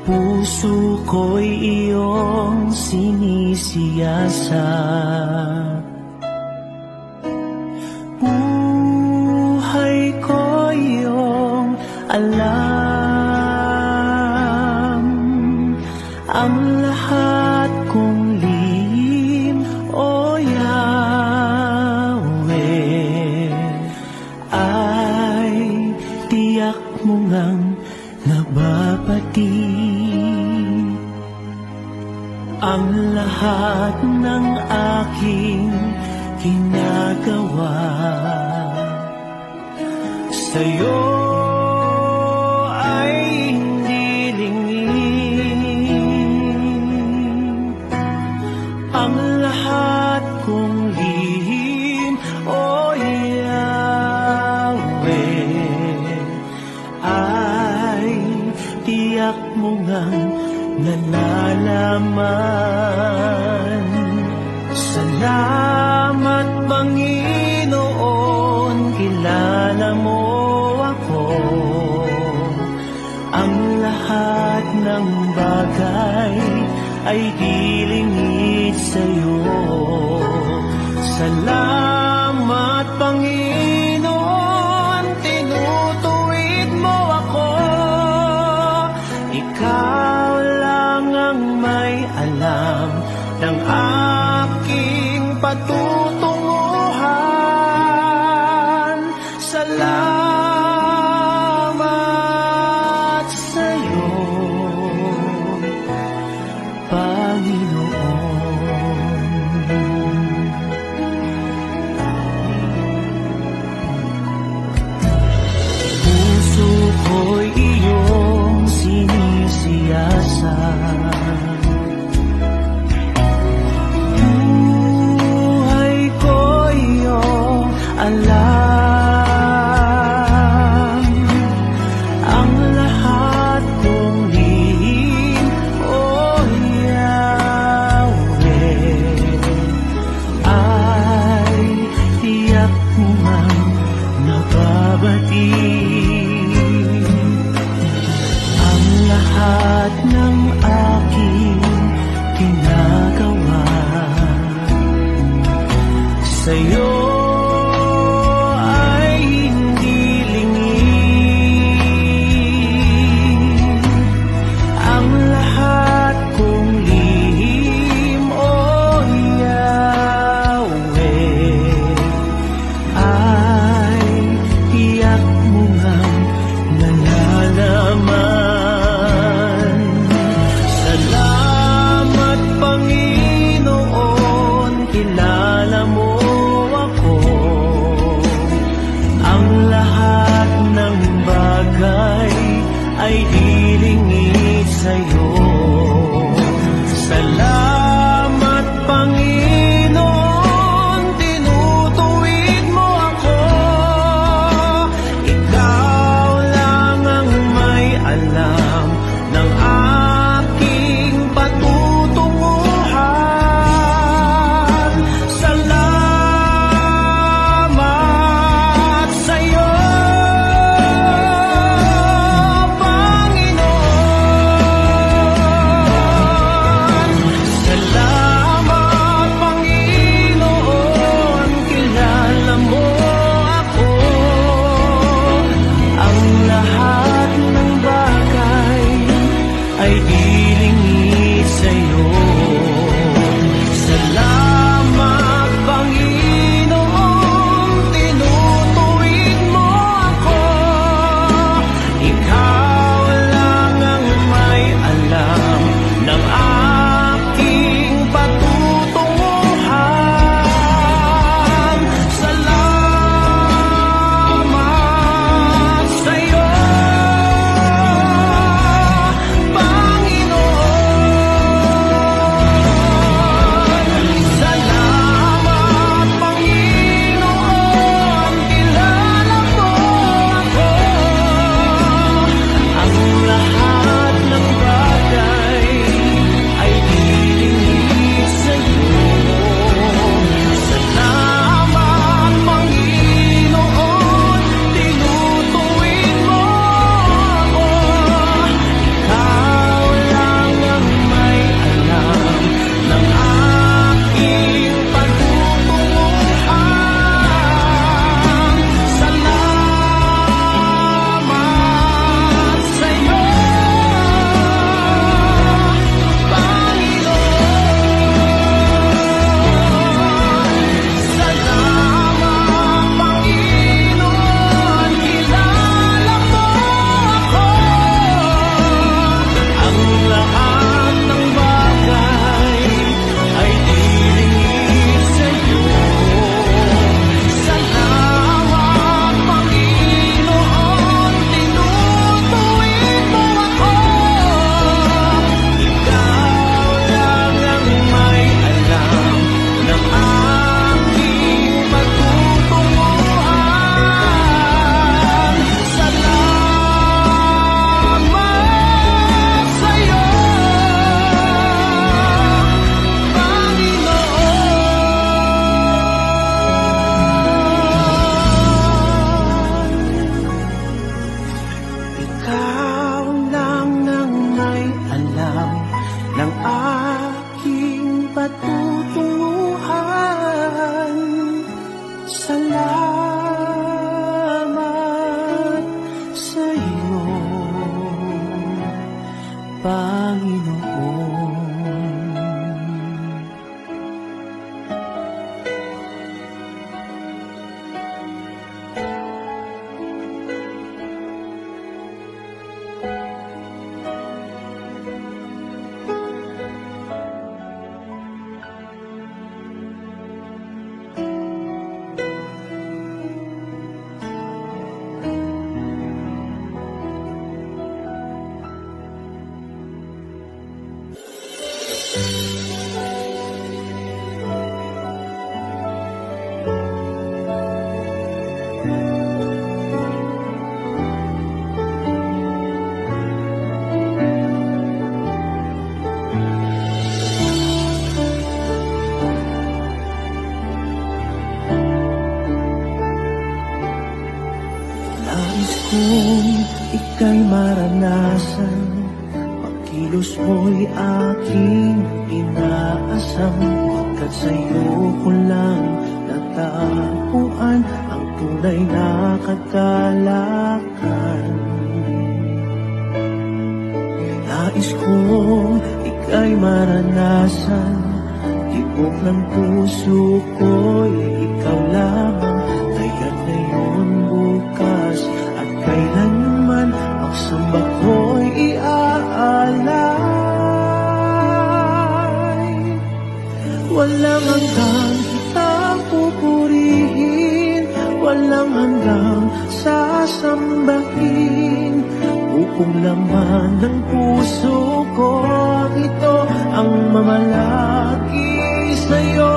Puso ko'y iyong sinisiyasat, buhay ko iyong alam. Ang lahat kong lihim, O Yahweh, ay tiyak mo ngang nababati. Ang lahat ng aking ginagawa sa'yo ay hindi lingid. Ang lahat kong lihim, O Yahweh, ay tiyak mo ngang nalalaman. Salamat, Panginoon, kilala mo ako. Ang lahat ng bagay ay dilingid sa'yo. Salamat, Panginoon, tinutuwid mo ako. Ikaw lang ang may alam ng aking patutunguhan. Salamat sa'yo, Panginoon. Puso ko'y iyong sinisiyasat, buhay ko iyong alam. Ang lahat kong lihim, O Yahweh, ay tiyak mo ngang nababati. Ang lahat ng aking ginagawa sa'yo ay hindi lingid. Ang lahat kong lihim, O Yahweh, ay tiyak mo ngang nalalaman. Salamat, Panginoon, kilala mo ako. Ang lahat ng bagay ay dilingid sa'yo. Salamat, Panginoon, tinutuwid mo ako. Ikaw lang ang may alam Panginoon. Nais kong ika'y maranasan, pagkilos mo'y aking inaasam, pagkat sa'yo ko lang natagpuan ang tunay na kagalakan. Nais kong ika'y maranasan, tibok ng puso ko'y ikaw lamang, kaya't ngayon, bukas at kailanman, pagsamba ko'y iaalay. Walang hanggang kitang pupurihin, walang hanggang sasambahin. Buong laman ng puso ko, ito ang mamalaki sa'yo.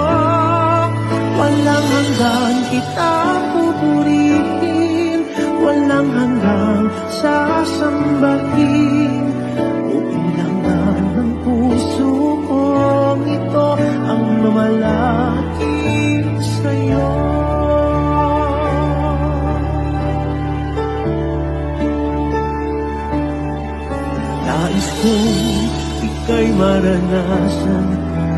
Walang hanggang kitang pupurihin, walang hanggang sasambahin. Buong laman ng puso ko, ito ang mamalaki sa'yo. Nais kong ika'y maranasan,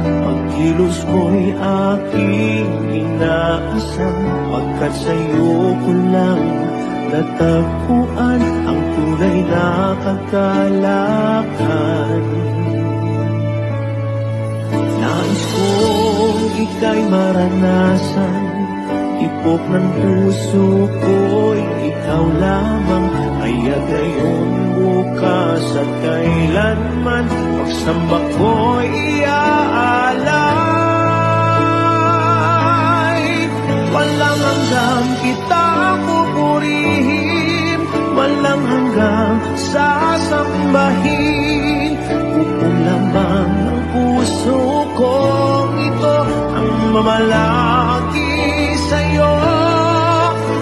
pagkilos mo'y aking inaasam, pagkat sa'yo ko lang natagpuan ang tunay na kagalakan. Nais kong ika'y maranasan, tibok ng puso ko'y ikaw lamang, kaya't ngayon, bukas at kailanman, pagsamba ko'y iaalay. Walang hanggang kitang pupurihin, walang hanggang sasambahin. Buong laman ng puso ko, ito ang mamalaki sa'yo.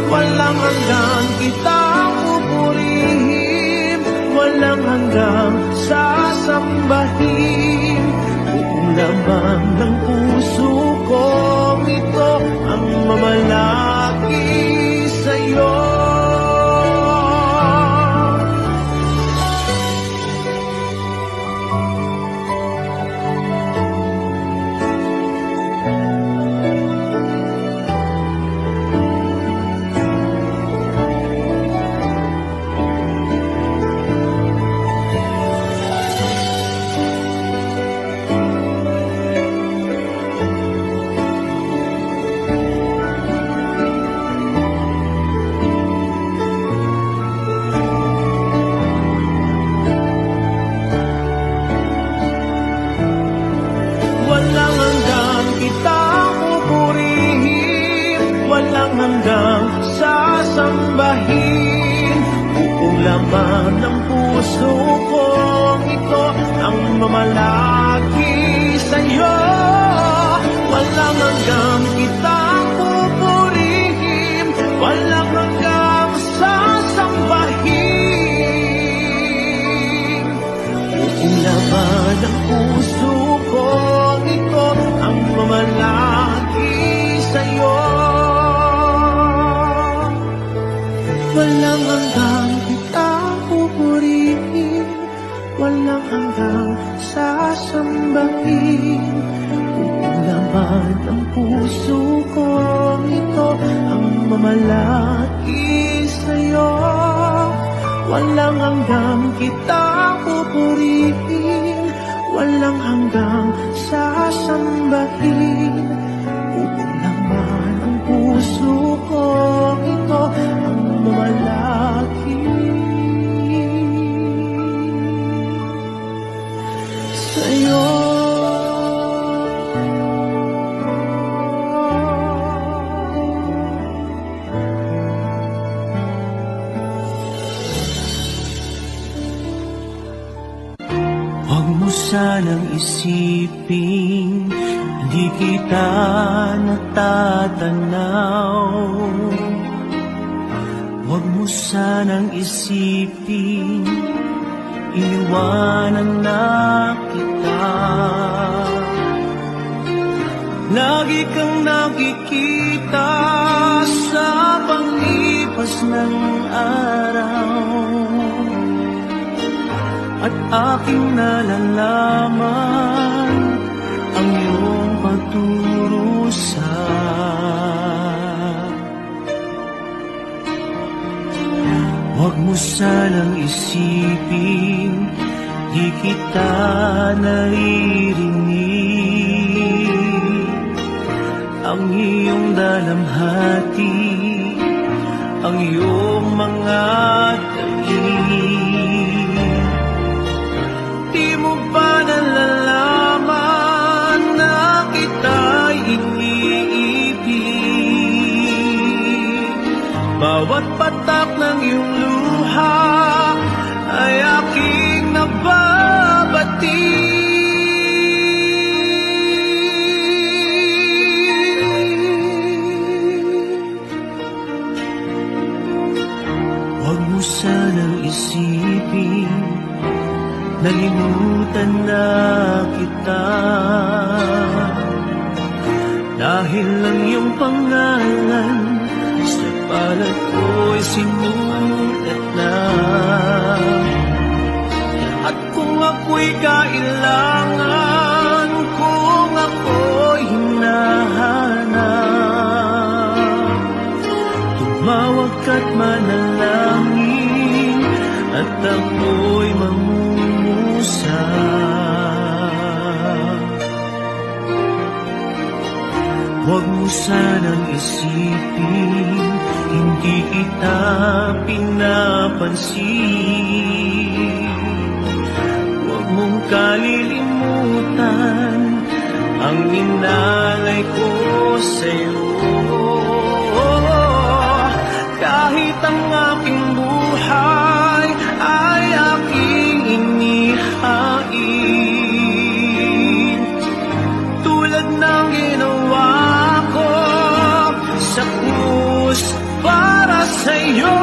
Walang hanggang kitang pupurihin, walang hanggang sasambahin. Buong laman ng puso ko, ito ang mamalaki sa'yo. Walang hanggang kitang pupurihin, walang hanggang sasambahin. Buong laman ng puso ko, ito ang mamalaki sa'yo. Walang hanggang kitang pupurihin, walang hanggang sasambahin. Buong laman ng puso ko, ito ang mamalaki sa'yo. Walang hanggang kitang pupurihin, walang hanggang sasambahin. Buong laman ng puso ko, walang hanggang kita pupurihin, walang hanggang sasambahin. Buong laman ang puso ko, ito ang mamalaki sa'yo. Huwag mo sanang isipin, hindi kita natatanaw. Huwag mo sanang isipin, iniwanan na kita. Lagi kang nakikita sa paglipas ng araw, at aking nalalaman ang iyong pagdurusa. Huwag mo sanang isipin, di kita naririnig ang iyong dalamhati, ang iyong mga taing. Di mo ba nalalaman na kita'y iniibig? Bawat patak ng iyong luha ay aking nababati. Huwag mo sanang isipin, nalimutan na kita, dahil ang iyong pangalan sa palad ko'y sinulat na. At kung ako'y kailangan, kung ako'y hinahanap, tumawag ka't manalangin, at ako'y mangungusap. Huwag mo sanang isipin, hindi kita pinapansin. Huwag mong kalilimutan ang inalay ko sa'yo. Kahit ang aking buhay ay aking inihain, tulad ng ginawa ko sa krus para sa'yo.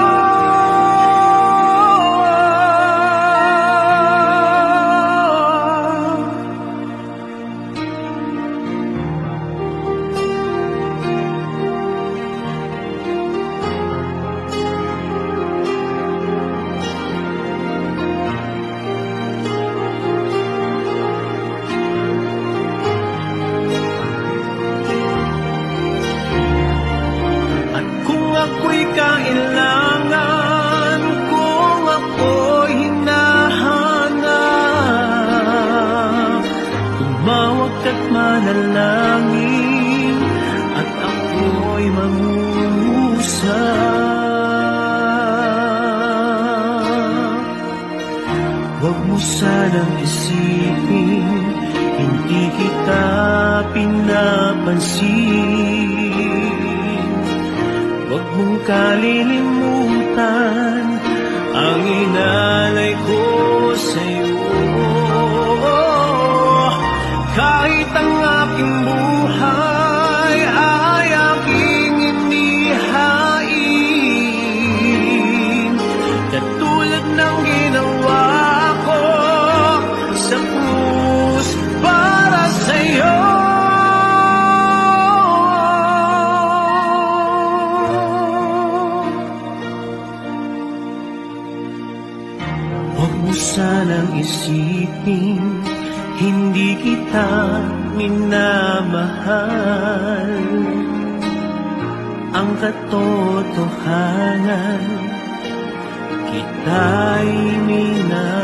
Ako'y kailangan, kung ako'y hinahanap, tumawag ka't manalangin, at ako'y mangusap. Huwag mo sanang isipin, hindi kita pinapansin. Huwag mong kalilimutan ang inalay ko sa'yo. Kahit ang aking buhay ay aking inihain, katulad ng ginawa ko sa krus para sa'yo. Huwag mo sanang isipin, hindi kita minamahal. Ang katotohanan, kita'y minamahal.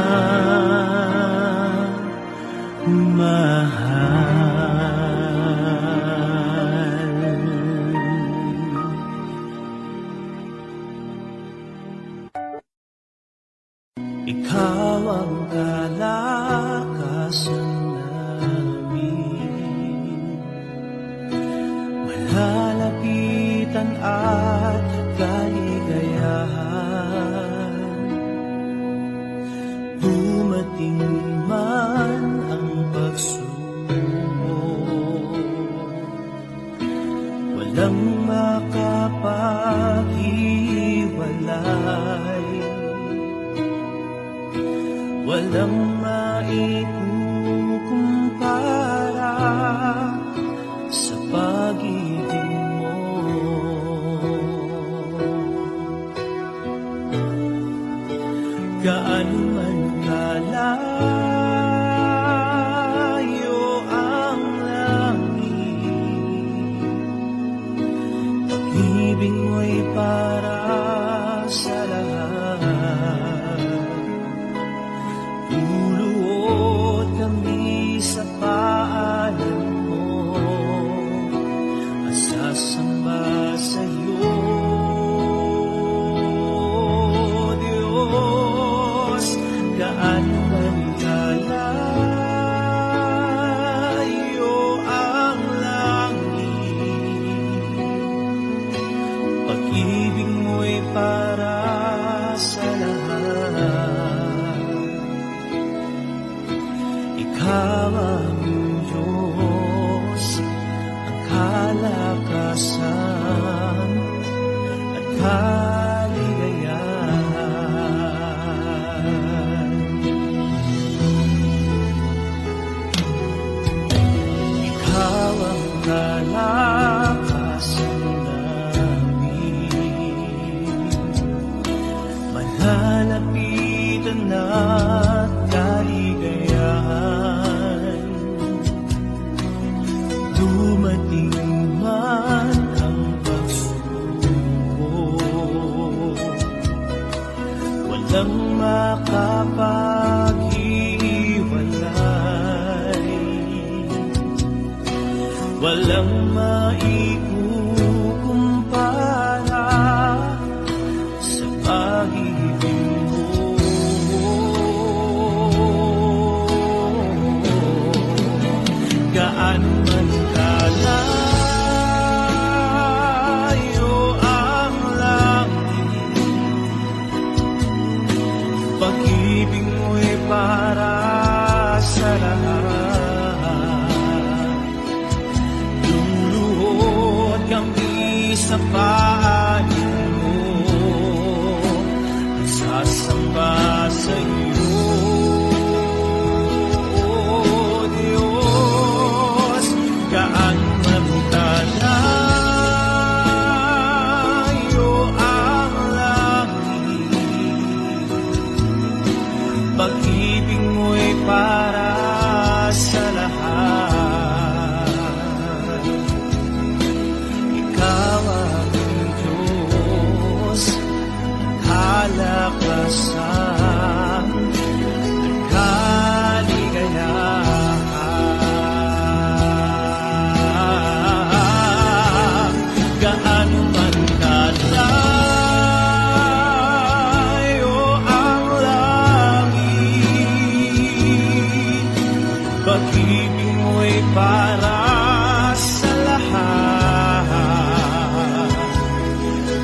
Ikaw ang kalakasan namin, malalapitan at kaligayahan. Dumating man ang pagsubok, walang makapaghiwalay, walang maikukumpara sa pag-ibig mo. Gaano man kalayo ang langit, pag-ibig mo'y para sa lahat. Luluhod kami sa paanan mo at sasamba sa'yo, Diyos. Gaano man kalayo ang langit, pag-ibig mo'y para sa lahat. Ikaw ang Diyos, ang kalakasan at kaligayahan. Ikaw ang kalakasan namin, malalapitan at kaligayahan. Dumating man ang pagsubok, walang makapaghiwalay, walang maikukumpara sa pag-ibig mo. Gaano man kalayo ang langit, pag-ibig mo'y para sa lahat. Luluhod kami sa paanan mo at sasamba sa'yo, Diyos. Gaano man kalayo ang langit, pag-ibig mo'y para sa lahat. Ikaw ang Diyos, kalakasan at kaligayahan. Gaano man kalayo ang langit, pag-ibig mo'y para sa lahat.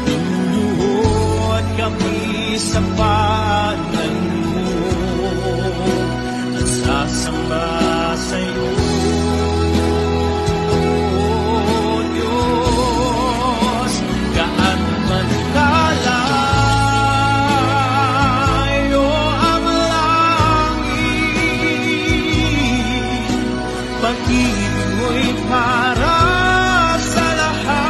Luluhod kami sa paanan mo at sasamba sa'yo, Diyos. Gaano man kalayo ang langit, pag-ibig mo'y para sa lahat.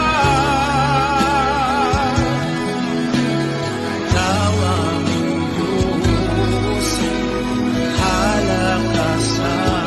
Ikaw ang Diyos, kalakasan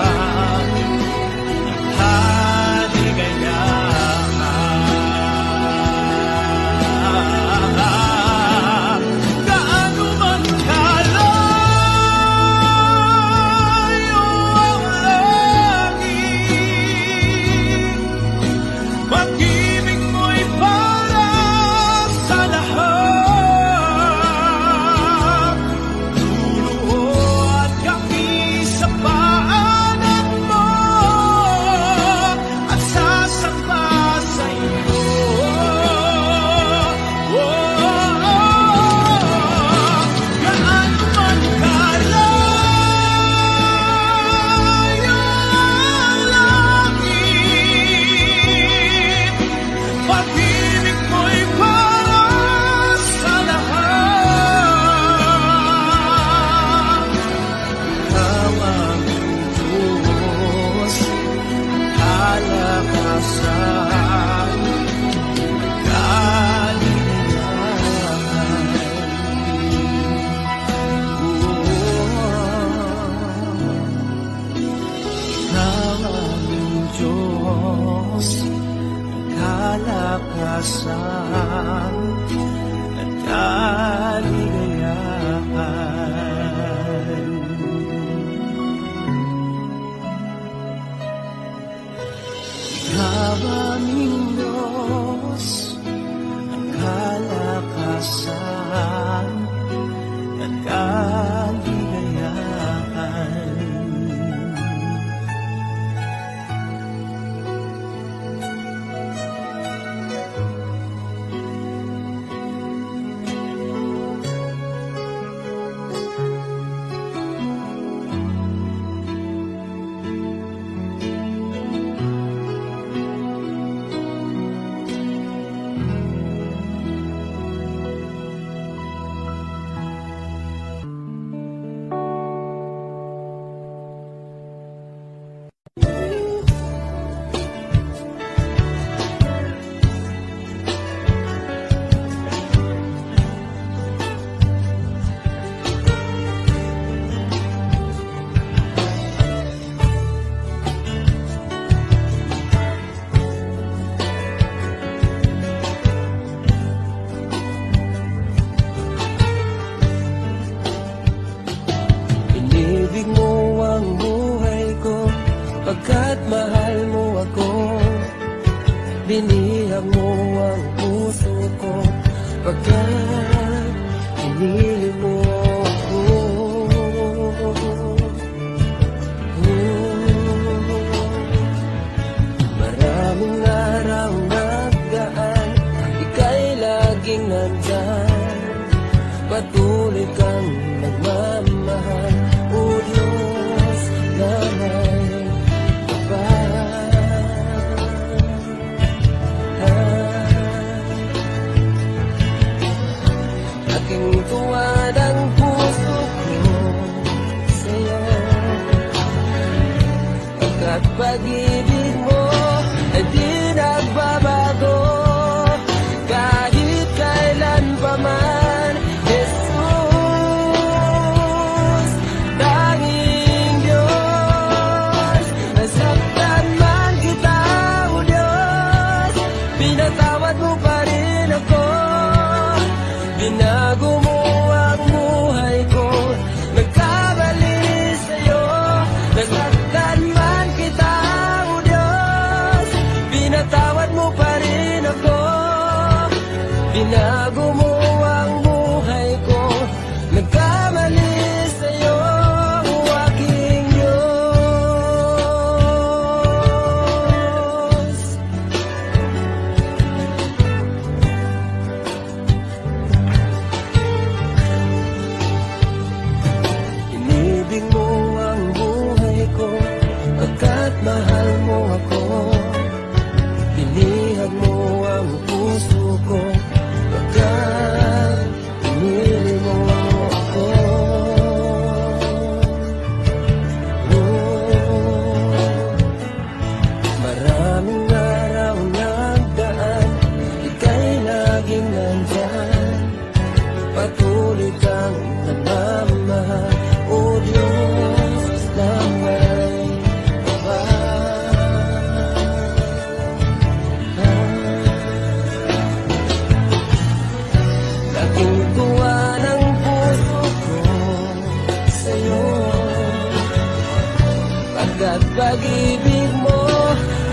pag-ibig mo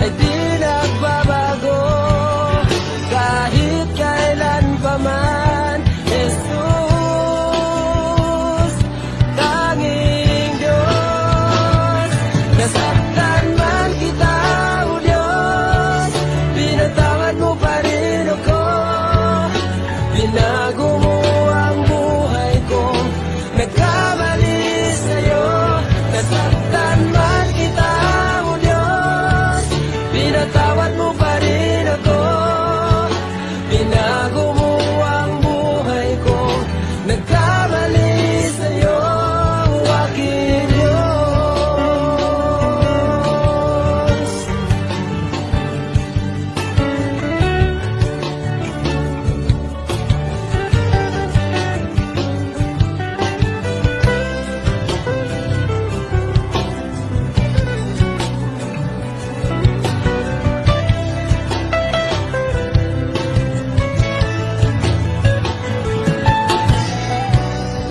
ay di nagbabago kahit kailan pa man. Jesus, tanging Diyos, nasaktan man kita, O Diyos, pinatawad mo pa rin ako. Binago mo ang buhay ko, nagkamali sa'yo. Nasaktan man kita, O Diyos, pinatawad mo pa rin ako. Binago mo ang buhay ko, nagkamali sa'yo, aking Diyos.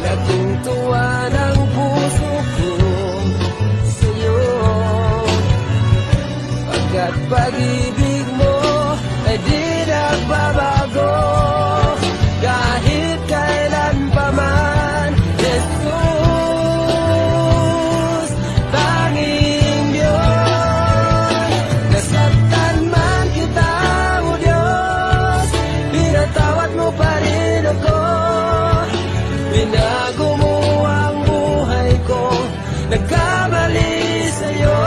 Laking tuwa ng puso ko sa'yo, pagkat pag-ibig mo ay di nagbabago kahit kailan pa man. Jesus, tanging Diyos, nasaktan man kita, O Diyos, pinatawad mo pa rin ako. Binago mo ang buhay ko, nagkamali sa'yo.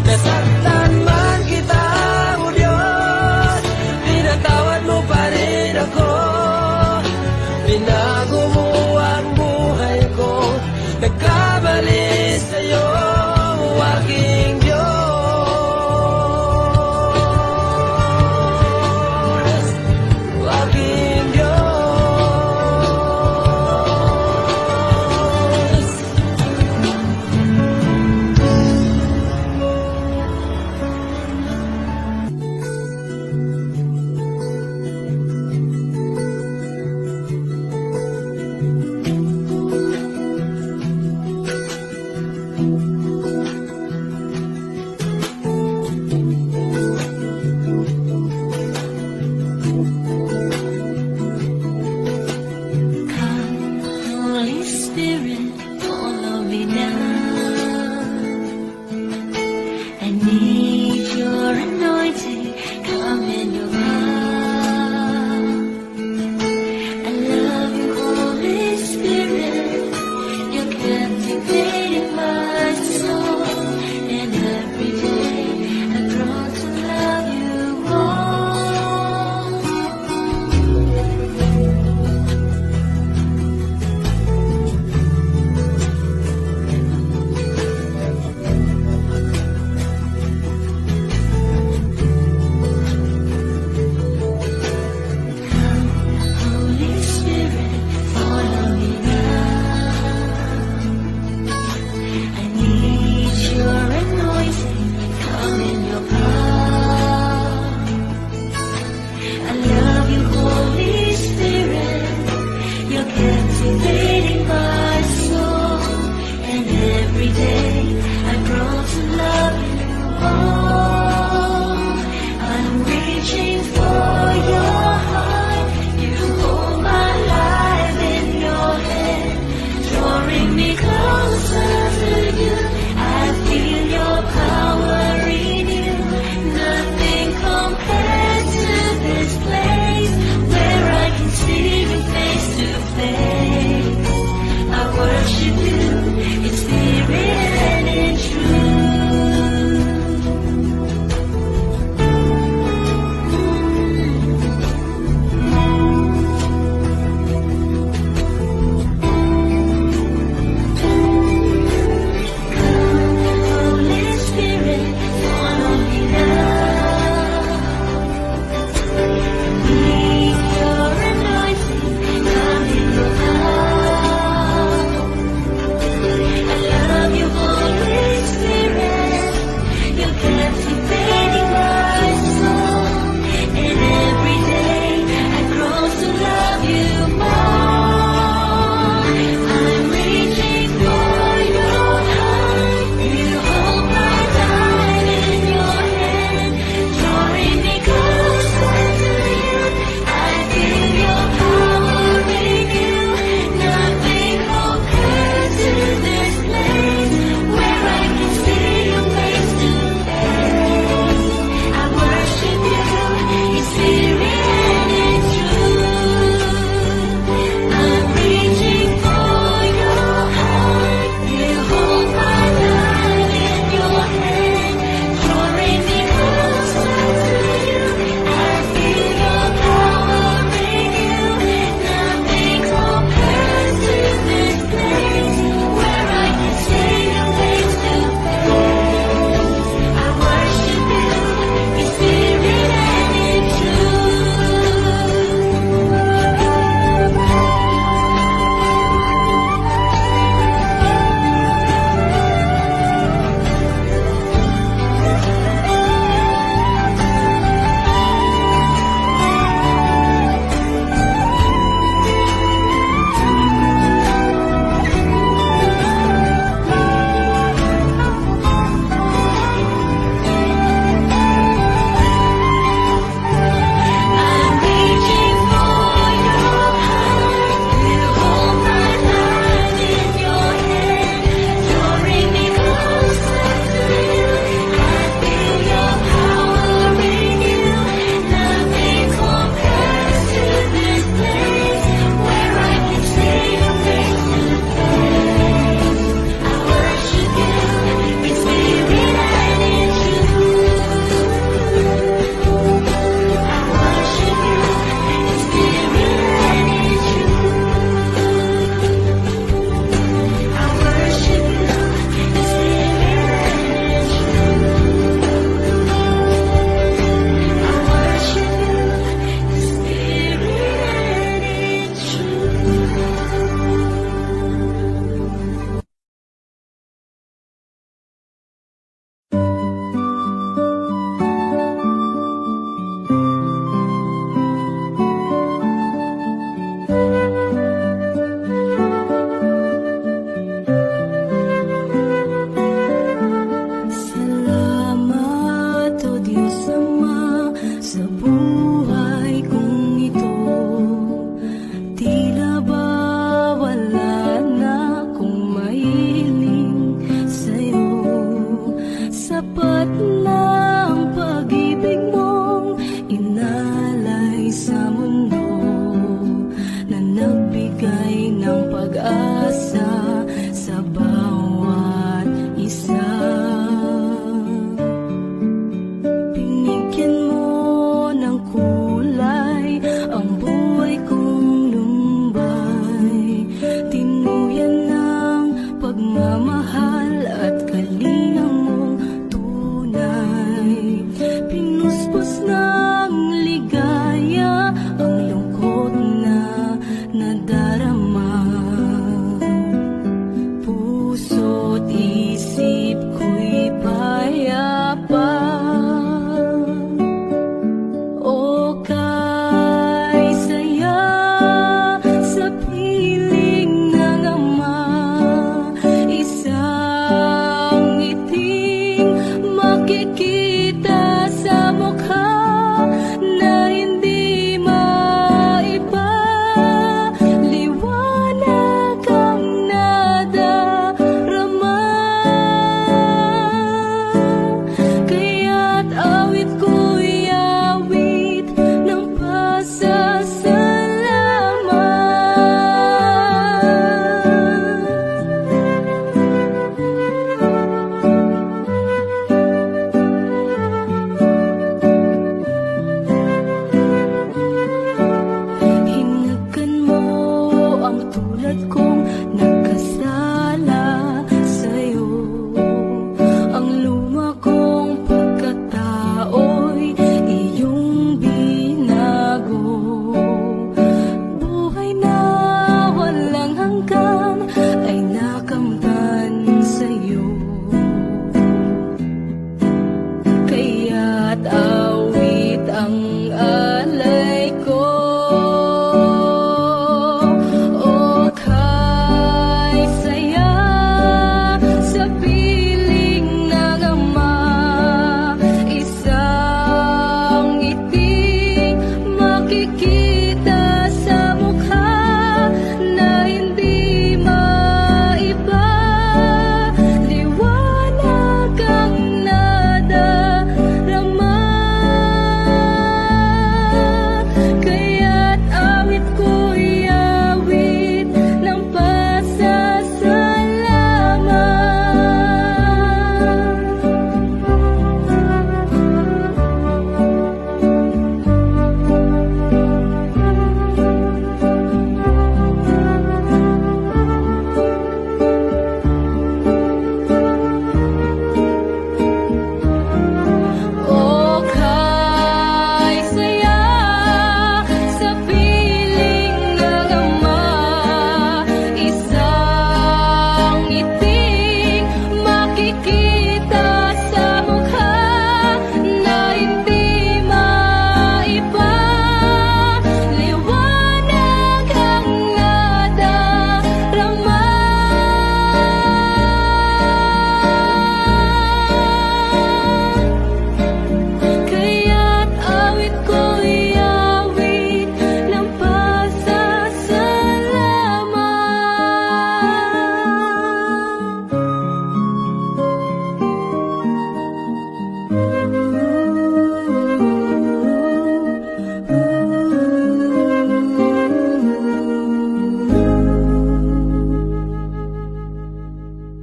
Nasaktan man kita, O Diyos, pinatawad mo pa rin ako. Binago mo ang buhay ko, nagkamali sa'yo, aking Diyos, aking Diyos. Holy Spirit, follow me now.